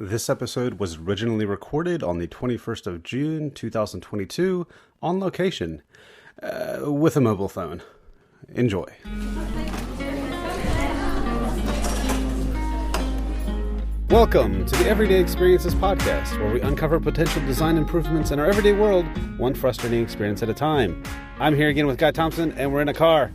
This episode was originally recorded on the 21st of June, 2022, on location, with a mobile phone. Enjoy. Welcome to the Everyday Experiences podcast, where we uncover potential design improvements in our everyday world, one frustrating experience at a time. I'm here again with Guy Thompson, and we're in a car.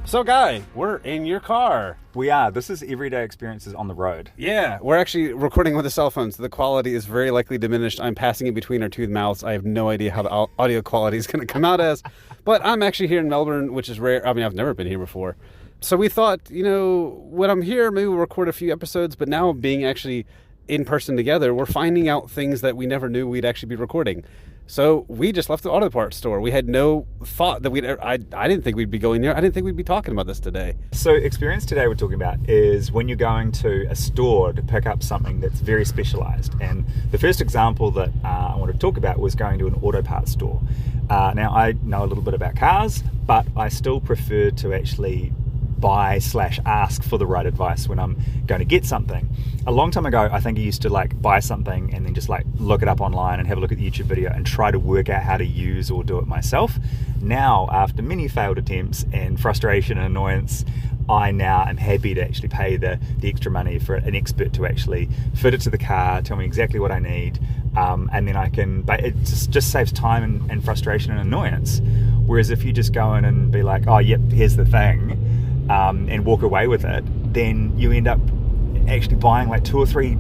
So, Guy, we're in your car. We are. This is Everyday Experiences on the road. Yeah, we're actually recording with a cell phone, so the quality is very likely diminished. I'm passing it between our two mouths. I have no idea how the audio quality is going to come out as. But I'm actually here in Melbourne, which is rare. I mean, I've never been here before. So we thought, when I'm here, maybe we'll record a few episodes. But now being actually in person together, we're finding out things that we never knew we'd actually be recording. So we just left the auto parts store. We had no thought that I didn't think we'd be going there. I didn't think we'd be talking about this today. So experience today we're talking about is when you're going to a store to pick up something that's very specialized. And the first example that I want to talk about was going to an auto parts store. Now I know a little bit about cars, but I still prefer to actually buy/ask for the right advice when I'm going to get something. A long time ago, I think I used to buy something and then just look it up online and have a look at the YouTube video and try to work out how to use or do it myself. Now, after many failed attempts and frustration and annoyance, I now am happy to actually pay the extra money for an expert to actually fit it to the car, tell me exactly what I need, and then I can, but it just saves time and frustration and annoyance. Whereas if you just go in and be like, oh, yep, here's the thing, and walk away with it, then you end up actually buying 2 or 3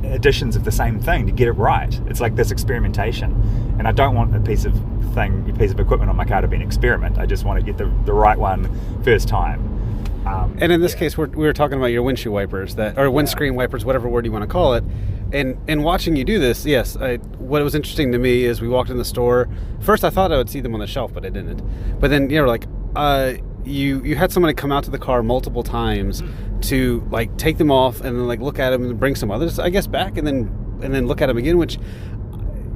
editions of the same thing to get it right. It's like this experimentation, and I don't want a piece of equipment on my car to be an experiment. I just want to get the right one first time. And in this case, we were talking about your windshield wipers, or windscreen wipers, whatever word you want to call it. And watching you do this, yes, what was interesting to me is we walked in the store. First, I thought I would see them on the shelf, but I didn't. But then you had somebody come out to the car multiple times to take them off and then look at them and bring some others, I guess, back and then look at them again. Which,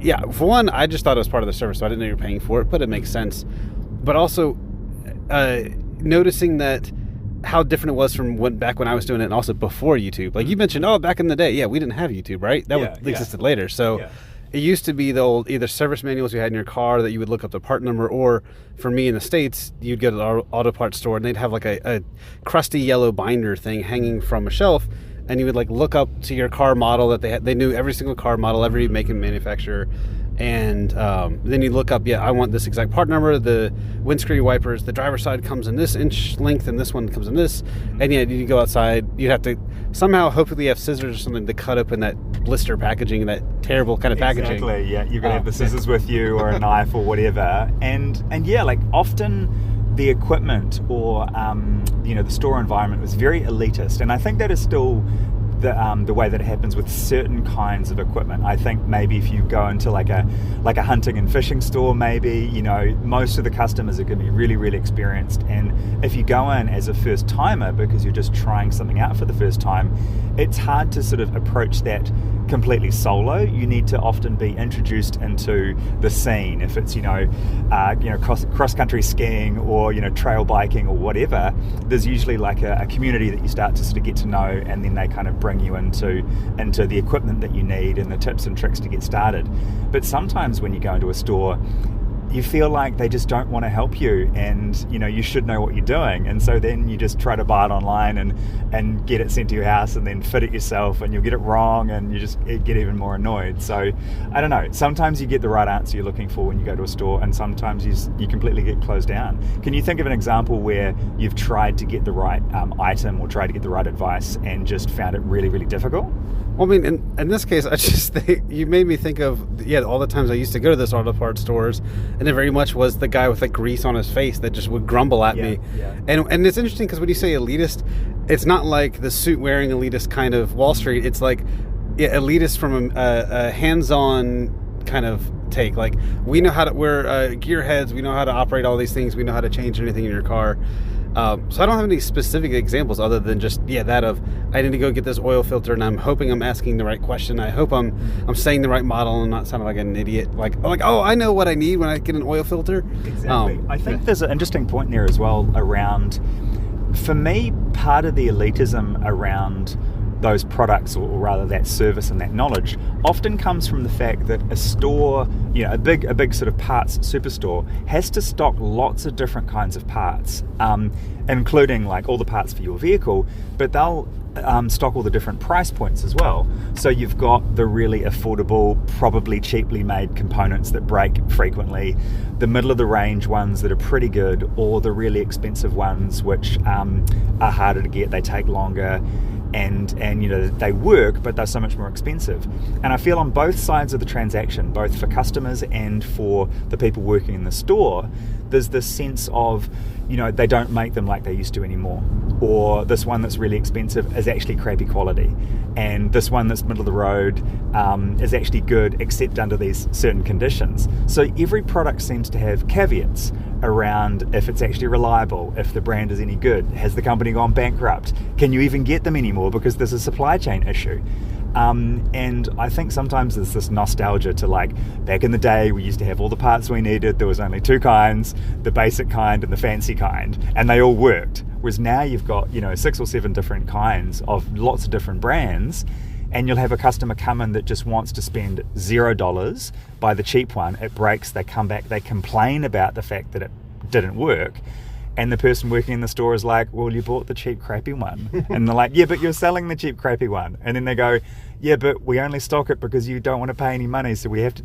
yeah, for one, I just thought it was part of the service, so I didn't know you were paying for it, but it makes sense. But also noticing that how different it was from back when I was doing it, and also before YouTube. You mentioned, back in the day, yeah, we didn't have YouTube, right? That existed later. So. Yeah. It used to be the old either service manuals you had in your car that you would look up the part number, or for me in the States, you'd go to the auto parts store and they'd have a crusty yellow binder thing hanging from a shelf, and you would look up to your car model that they had. They knew every single car model, every make and manufacturer, and then you look up, I want this exact part number, the windscreen wipers, the driver's side comes in this inch length and this one comes in this, and you go outside, you'd have to somehow hopefully have scissors or something to cut open that blister packaging, that terrible kind of packaging. Exactly, yeah, you're going to have the scissors with you or a knife or whatever, and often the equipment or the store environment was very elitist, and I think that is still the way that it happens with certain kinds of equipment. I think maybe if you go into a hunting and fishing store, maybe most of the customers are going to be really, really experienced, and if you go in as a first timer because you're just trying something out for the first time, it's hard to sort of approach that completely solo. You need to often be introduced into the scene. If it's cross country skiing or trail biking or whatever, there's usually a community that you start to sort of get to know, and then they kind of bring you into the equipment that you need and the tips and tricks to get started. But sometimes when you go into a store, you feel like they just don't want to help you, and you should know what you're doing, and so then you just try to buy it online and get it sent to your house and then fit it yourself, and you'll get it wrong and you just get even more annoyed. So I don't know, sometimes you get the right answer you're looking for when you go to a store, and sometimes you completely get closed down. Can you think of an example where you've tried to get the right item or tried to get the right advice and just found it really, really difficult? Well, I mean, in this case, I just think you made me think of, all the times I used to go to this auto parts stores, and it very much was the guy with grease on his face that just would grumble at me. Yeah. And it's interesting because when you say elitist, it's not like the suit-wearing elitist kind of Wall Street. It's elitist from a hands-on kind of take. We know how to, we're gearheads, we know how to operate all these things, we know how to change anything in your car. So I don't have any specific examples other than just, that of, I need to go get this oil filter and I'm hoping I'm asking the right question. I hope I'm saying the right model and not sounding like an idiot. Oh, I know what I need when I get an oil filter. Exactly. I think there's an interesting point there as well around, for me, part of the elitism around those products, or rather that service and that knowledge, often comes from the fact that a store, a big sort of parts superstore, has to stock lots of different kinds of parts, including like all the parts for your vehicle, but they'll stock all the different price points as well. So you've got the really affordable, probably cheaply made components that break frequently, the middle of the range ones that are pretty good, or the really expensive ones which are harder to get, they take longer, and they work, but they're so much more expensive. And I feel on both sides of the transaction, both for customers and for the people working in the store, there's this sense of, they don't make them like they used to anymore, or this one that's really expensive is actually crappy quality, and this one that's middle of the road is actually good except under these certain conditions. So every product seems to have caveats around if it's actually reliable, if the brand is any good, has the company gone bankrupt, can you even get them anymore because there's a supply chain issue. And I think sometimes there's this nostalgia to, like, back in the day we used to have all the parts we needed, there was only two kinds, the basic kind and the fancy kind, and they all worked. Whereas now you've got 6 or 7 different kinds of lots of different brands, and you'll have a customer come in that just wants to spend $0, buy the cheap one, it breaks, they come back, they complain about the fact that it didn't work. And the person working in the store is like, well, you bought the cheap, crappy one. And they're like, yeah, but you're selling the cheap, crappy one. And then they go, yeah, but we only stock it because you don't want to pay any money, so we have to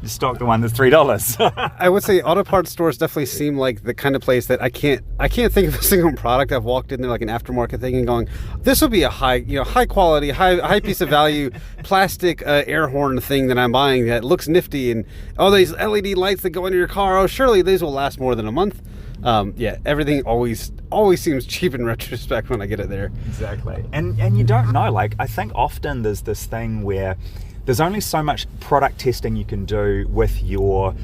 stock the one that's $3. I would say auto parts stores definitely seem like the kind of place that I can't think of a single product I've walked in there, like an aftermarket thing, and going, this will be a high quality, high piece of value plastic air horn thing that I'm buying that looks nifty, and these LED lights that go into your car, surely these will last more than a month. Everything always seems cheap in retrospect when I get it there. Exactly. And you don't know, like, I think often there's this thing where there's only so much product testing you can do with your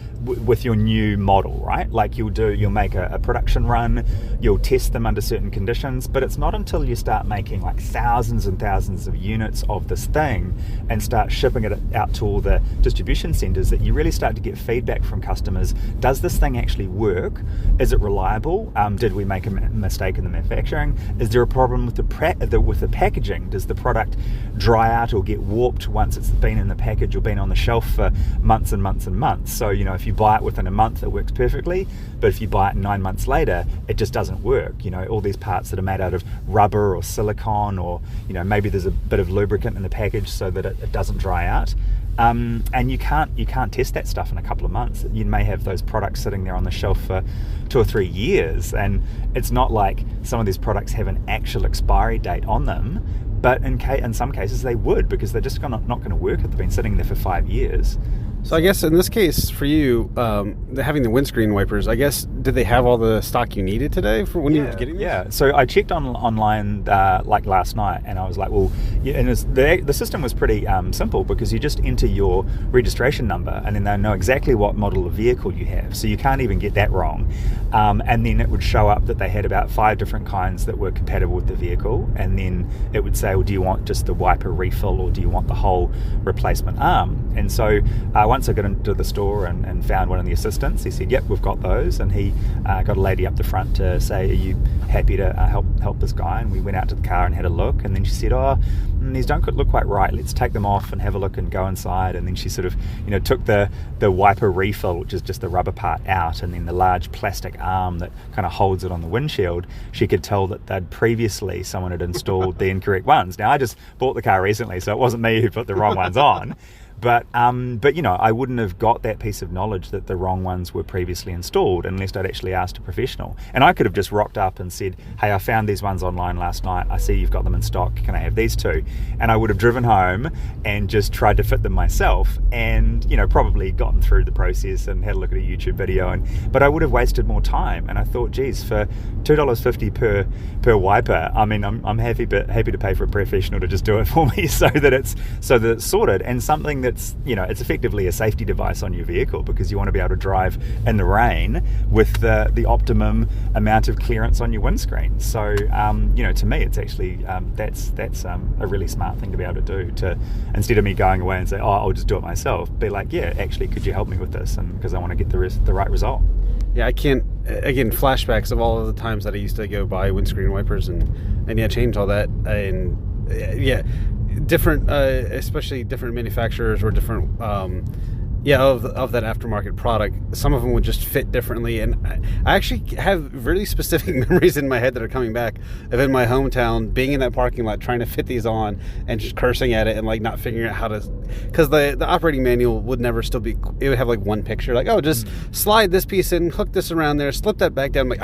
new model, right? Like you'll make a production run, you'll test them under certain conditions, but it's not until you start making like thousands and thousands of units of this thing and start shipping it out to all the distribution centers that you really start to get feedback from customers. Does this thing actually work? Is it reliable? Did we make a mistake in the manufacturing? Is there a problem with the packaging? Does the product dry out or get warped once it's been in the package or been on the shelf for months and months and months? So, if you buy it within a month, it works perfectly, but if you buy it 9 months later, it just doesn't work. All these parts that are made out of rubber or silicone, or maybe there's a bit of lubricant in the package so that it doesn't dry out. And you can't test that stuff in a couple of months. You may have those products sitting there on the shelf for 2 or 3 years, and it's not like some of these products have an actual expiry date on them, but in some cases they would, because they're just not going to work if they've been sitting there for 5 years. So I guess in this case for you, having the windscreen wipers, I guess, did they have all the stock you needed today for when you were getting them? Yeah, so I checked online like last night, and I was like, well, yeah, and the system was pretty simple, because you just enter your registration number, and then they know exactly what model of vehicle you have, so you can't even get that wrong. And then it would show up that they had about 5 different kinds that were compatible with the vehicle, and then it would say, well, do you want just the wiper refill, or do you want the whole replacement arm? And so once I got into the store and found one of the assistants, he said, yep, we've got those, and he got a lady up the front to say, are you happy to help this guy? And we went out to the car and had a look, and then she said, these don't look quite right, let's take them off and have a look and go inside. And then she sort of took the wiper refill, which is just the rubber part, out, and then the large plastic arm that kind of holds it on the windshield. She could tell that someone had installed the incorrect ones. Now, I just bought the car recently, so it wasn't me who put the wrong ones on. But I wouldn't have got that piece of knowledge that the wrong ones were previously installed unless I'd actually asked a professional. And I could have just rocked up and said, hey, I found these ones online last night, I see you've got them in stock, can I have these too? And I would have driven home and just tried to fit them myself, and probably gotten through the process and had a look at a YouTube video, but I would have wasted more time. And I thought, geez, for $2.50 per wiper, I mean, I'm happy to pay for a professional to just do it for me so that it's sorted, and something that's it's effectively a safety device on your vehicle, because you want to be able to drive in the rain with the optimum amount of clearance on your windscreen. So to me, it's actually that's a really smart thing to be able to do, to instead of me going away and say, I'll just do it myself, be like, yeah, actually, could you help me with this? And because I want to get the right result. Yeah, I can't, again, flashbacks of all of the times that I used to go buy windscreen wipers and change all that, and yeah, different, especially different manufacturers or different, of that aftermarket product. Some of them would just fit differently, and I actually have really specific memories in my head that are coming back of in my hometown being in that parking lot trying to fit these on and just cursing at it and like not figuring out how to, because the operating manual would never still be, it would have like one picture like, oh, just slide this piece in, hook this around there, slip that back down. I'm like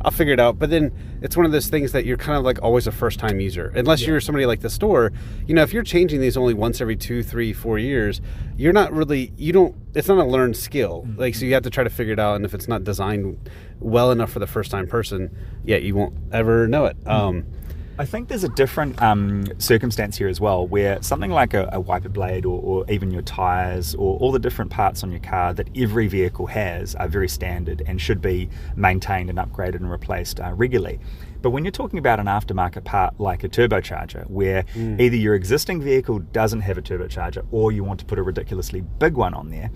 I'll figure it out. But then it's one of those things that you're kind of like always a first time user, unless you're somebody like the store. If you're changing these only once every 2, 3, 4 years, you're not really, it's not a learned skill. Like, so you have to try to figure it out. And if it's not designed well enough for the first time person, you won't ever know it. I think there's a different circumstance here as well, where something like a wiper blade or even your tires or all the different parts on your car that every vehicle has are very standard and should be maintained and upgraded and replaced regularly. But when you're talking about an aftermarket part like a turbocharger, where either your existing vehicle doesn't have a turbocharger or you want to put a ridiculously big one on there,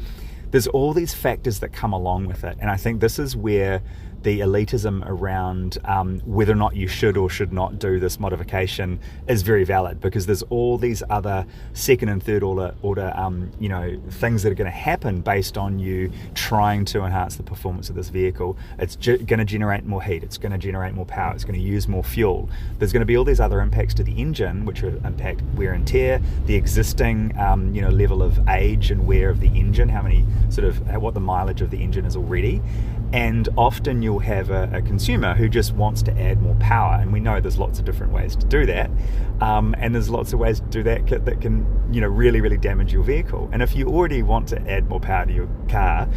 there's all these factors that come along with it. And I think this is where the elitism around whether or not you should or should not do this modification is very valid, because there's all these other second and third order things that are going to happen based on you trying to enhance the performance of this vehicle. It's going to generate more heat, it's going to generate more power, it's going to use more fuel. There's going to be all these other impacts to the engine, which will impact wear and tear, the existing level of age and wear of the engine, what the mileage of the engine is already. And often you'll have a consumer who just wants to add more power, and we know there's lots of different ways to do that, and there's lots of ways to do that that can really, really damage your vehicle. And if you already want to add more power to your car,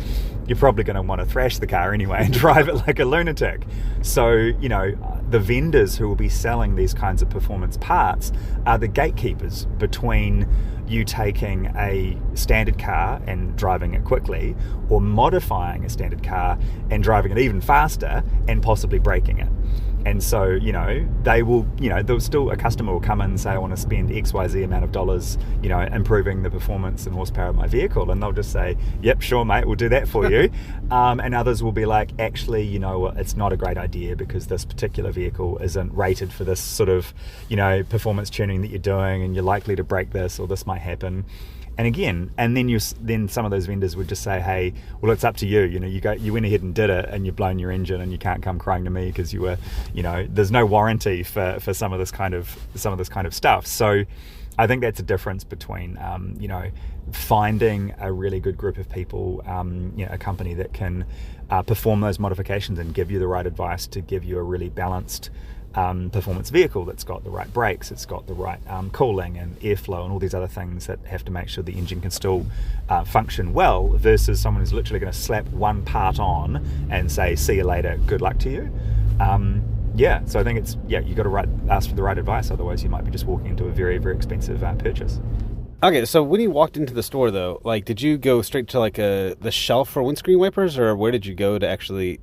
you're probably going to want to thrash the car anyway and drive it like a lunatic. So the vendors who will be selling these kinds of performance parts are the gatekeepers between you taking a standard car and driving it quickly, or modifying a standard car and driving it even faster and possibly breaking it. And so, a customer will come in and say, I want to spend XYZ amount of dollars, improving the performance and horsepower of my vehicle. And they'll just say, yep, sure, mate, we'll do that for you. And others will be like, actually, it's not a great idea because this particular vehicle isn't rated for this sort of, performance tuning that you're doing, and you're likely to break this, or this might happen. And then some of those vendors would just say, hey, well, it's up to you. You went ahead and did it, and you've blown your engine, and you can't come crying to me because you were, there's no warranty for some of this kind of stuff. So I think that's a difference between, finding a really good group of people, a company that can perform those modifications and give you the right advice to give you a really balanced performance vehicle that's got the right brakes, it's got the right cooling and airflow and all these other things that have to make sure the engine can still function well, versus someone who's literally going to slap one part on and say, see you later, good luck to you. So I think you got to ask for the right advice, otherwise you might be just walking into a very, very expensive purchase. Okay, so when you walked into the store though, like, did you go straight to like the shelf for windscreen wipers, or where did you go to actually,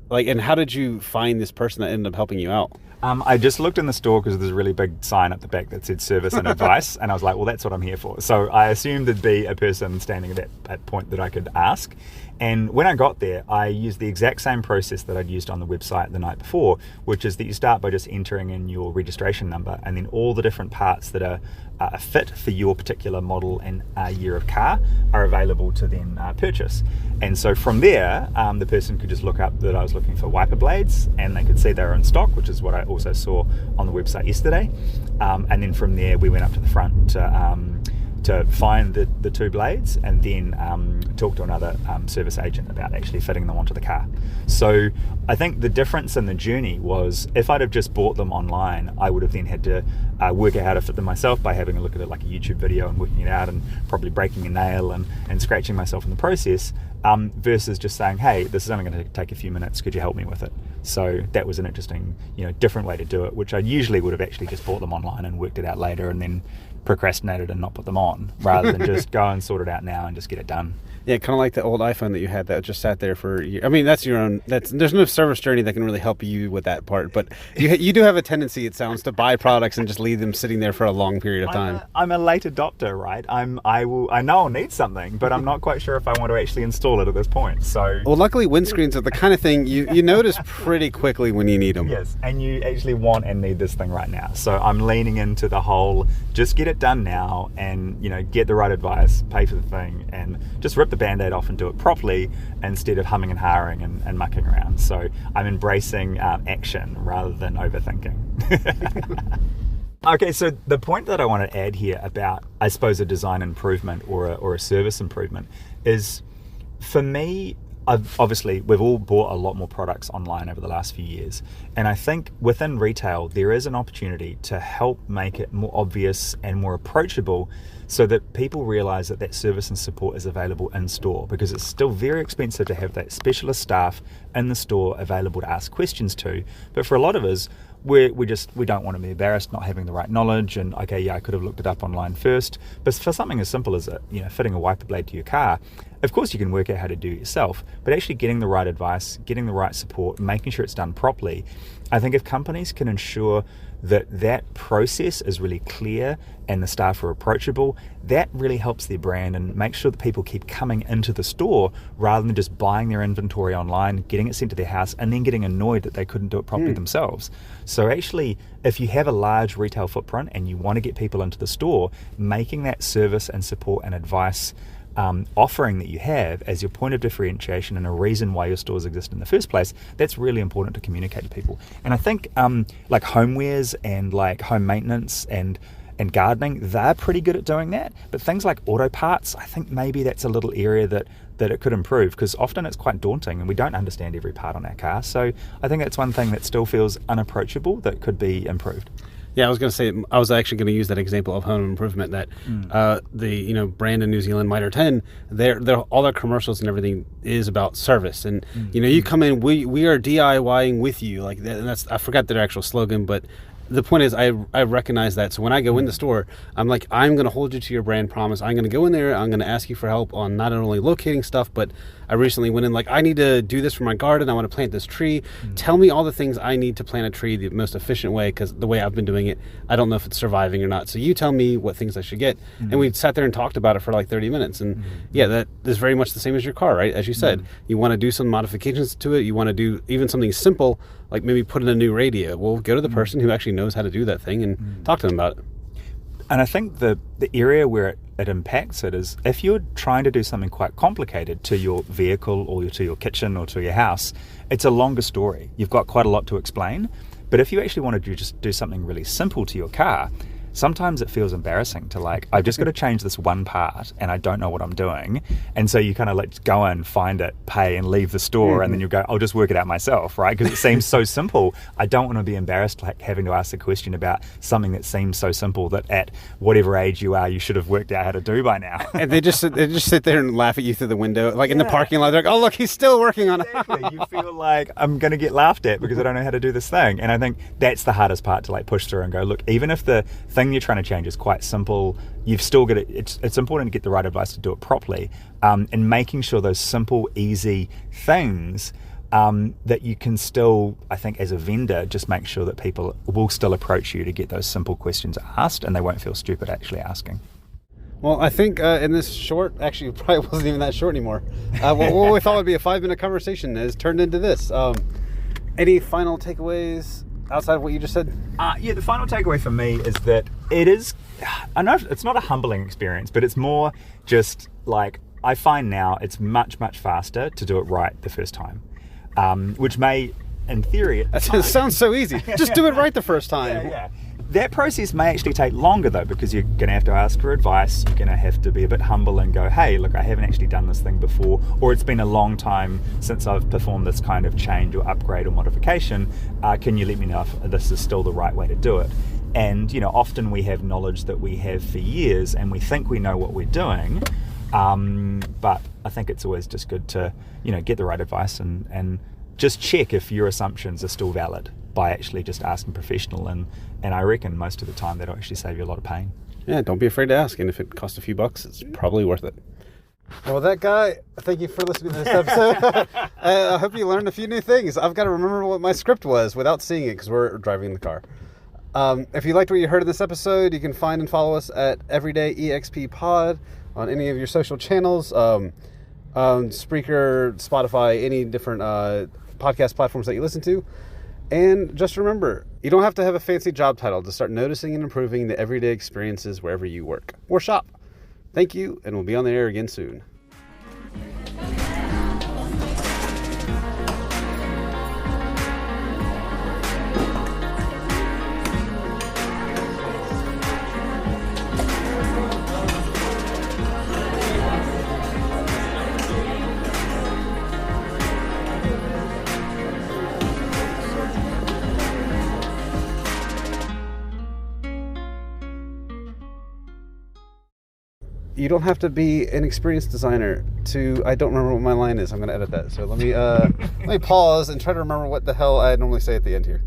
like, and how did you find this person that ended up helping you out? I just looked in the store because there's a really big sign at the back that said service and advice, and I was like, well, that's what I'm here for. So I assumed there'd be a person standing at that point that I could ask. And when I got there, I used the exact same process that I'd used on the website the night before, which is that you start by just entering in your registration number, and then all the different parts that are a fit for your particular model and year of car are available to then purchase. And so from there, the person could just look up that I was looking for wiper blades, and they could see they were in stock, which is what I also saw on the website yesterday. And then from there, we went up to the front to find the two blades, and then talk to another service agent about actually fitting them onto the car. So I think the difference in the journey was, if I'd have just bought them online, I would have then had to work out how to fit them myself by having a look at it like a YouTube video and working it out, and probably breaking a nail and scratching myself in the process, versus just saying, hey, this is only going to take a few minutes, could you help me with it? So that was an interesting, different way to do it, which I usually would have actually just bought them online and worked it out later, and then procrastinated and not put them on, rather than just go and sort it out now and just get it done. Yeah, kind of like the old iPhone that you had that just sat there for years. I mean, that's your own. There's no service journey that can really help you with that part. But you do have a tendency, it sounds, to buy products and just leave them sitting there for a long period of time. I'm a late adopter, right? I know I'll need something, but I'm not quite sure if I want to actually install it at this point. So, well, luckily, windscreens are the kind of thing you notice pretty quickly when you need them. Yes, and you actually want and need this thing right now. So I'm leaning into the whole just get it done now, and get the right advice, pay for the thing, and just rip the Band-Aid off and do it properly instead of humming and hawing and mucking around. So I'm embracing action rather than overthinking. Okay, so the point that I want to add here about, I suppose, a design improvement or a service improvement is, for me, obviously we've all bought a lot more products online over the last few years, and I think within retail there is an opportunity to help make it more obvious and more approachable, so that people realize that service and support is available in store, because it's still very expensive to have that specialist staff in the store available to ask questions to. But for a lot of us, we don't want to be embarrassed not having the right knowledge, and okay, yeah, I could have looked it up online first. But for something as simple as fitting a wiper blade to your car, of course you can work out how to do it yourself, but actually getting the right advice, getting the right support, making sure it's done properly. I think if companies can ensure that process is really clear and the staff are approachable, that really helps their brand and makes sure that people keep coming into the store rather than just buying their inventory online, getting it sent to their house, and then getting annoyed that they couldn't do it properly themselves. So actually, if you have a large retail footprint and you want to get people into the store, making that service and support and advice offering that you have as your point of differentiation and a reason why your stores exist in the first place, that's really important to communicate to people. And I think like homewares and like home maintenance and gardening, they're pretty good at doing that. But things like auto parts, I think maybe that's a little area that it could improve, because often it's quite daunting and we don't understand every part on our car. So I think that's one thing that still feels unapproachable that could be improved. Yeah, I was going to say, I was actually going to use that example of home improvement, that the brand in New Zealand, Mitre 10, all their commercials and everything is about service. And you come in, we are DIYing with you, like that, and that's, I forgot their actual slogan, but the point is, I recognize that. So when I go in the store, I'm like, I'm going to hold you to your brand promise. I'm going to go in there. I'm going to ask you for help on not only locating stuff, but I recently went in like, I need to do this for my garden. I want to plant this tree. Tell me all the things I need to plant a tree the most efficient way, because the way I've been doing it, I don't know if it's surviving or not. So you tell me what things I should get. And we sat there and talked about it for like 30 minutes. And yeah, that is very much the same as your car, right? As you said, you want to do some modifications to it. You want to do even something simple, like maybe put in a new radio. Well, go to the person who actually knows how to do that thing and talk to them about it. And I think the area where it impacts it is if you're trying to do something quite complicated to your vehicle or to your kitchen or to your house, it's a longer story. You've got quite a lot to explain. But if you actually want to just do something really simple to your car, sometimes it feels embarrassing to like, I've just got to change this one part and I don't know what I'm doing. And so you kind of like go in, find it, pay and leave the store, and then you go, I'll just work it out myself, right? Because it seems so simple. I don't want to be embarrassed like having to ask a question about something that seems so simple that at whatever age you are, you should have worked out how to do by now. And they just sit there and laugh at you through the window, like in the parking lot. They're like, oh, look, he's still working on it. Exactly. You feel like I'm going to get laughed at because I don't know how to do this thing. And I think that's the hardest part, to like push through and go, look, even if the thing you're trying to change is quite simple, you've still got it's important to get the right advice to do it properly, and making sure those simple, easy things that you can still, I think as a vendor, just make sure that people will still approach you to get those simple questions asked, and they won't feel stupid actually asking. Well, I think in this short, actually it probably wasn't even that short anymore, what we thought would be a 5-minute conversation has turned into this. Any final takeaways outside of what you just said? The final takeaway for me is that it is, I know it's not a humbling experience, but it's more just like, I find now it's much, much faster to do it right the first time, which may, in theory... It sounds so easy. Just do it right the first time. Yeah. That process may actually take longer though, because you're going to have to ask for advice, you're going to have to be a bit humble and go, hey, look, I haven't actually done this thing before, or it's been a long time since I've performed this kind of change or upgrade or modification, can you let me know if this is still the right way to do it? And often we have knowledge that we have for years and we think we know what we're doing, but I think it's always just good to get the right advice and just check if your assumptions are still valid by actually just asking professional, and I reckon most of the time that'll actually save you a lot of pain. Yeah, don't be afraid to ask. And if it costs a few bucks, it's probably worth it. Well, that guy, thank you for listening to this episode. I hope you learned a few new things. I've got to remember what my script was without seeing it because we're driving in the car. If you liked what you heard in this episode, you can find and follow us at EverydayEXP Pod on any of your social channels, Spreaker, Spotify, any different podcast platforms that you listen to. And just remember, you don't have to have a fancy job title to start noticing and improving the everyday experiences wherever you work or shop. Thank you, and we'll be on the air again soon. You don't have to be an experienced designer to... I don't remember what my line is. I'm going to edit that. So let me pause and try to remember what the hell I normally say at the end here.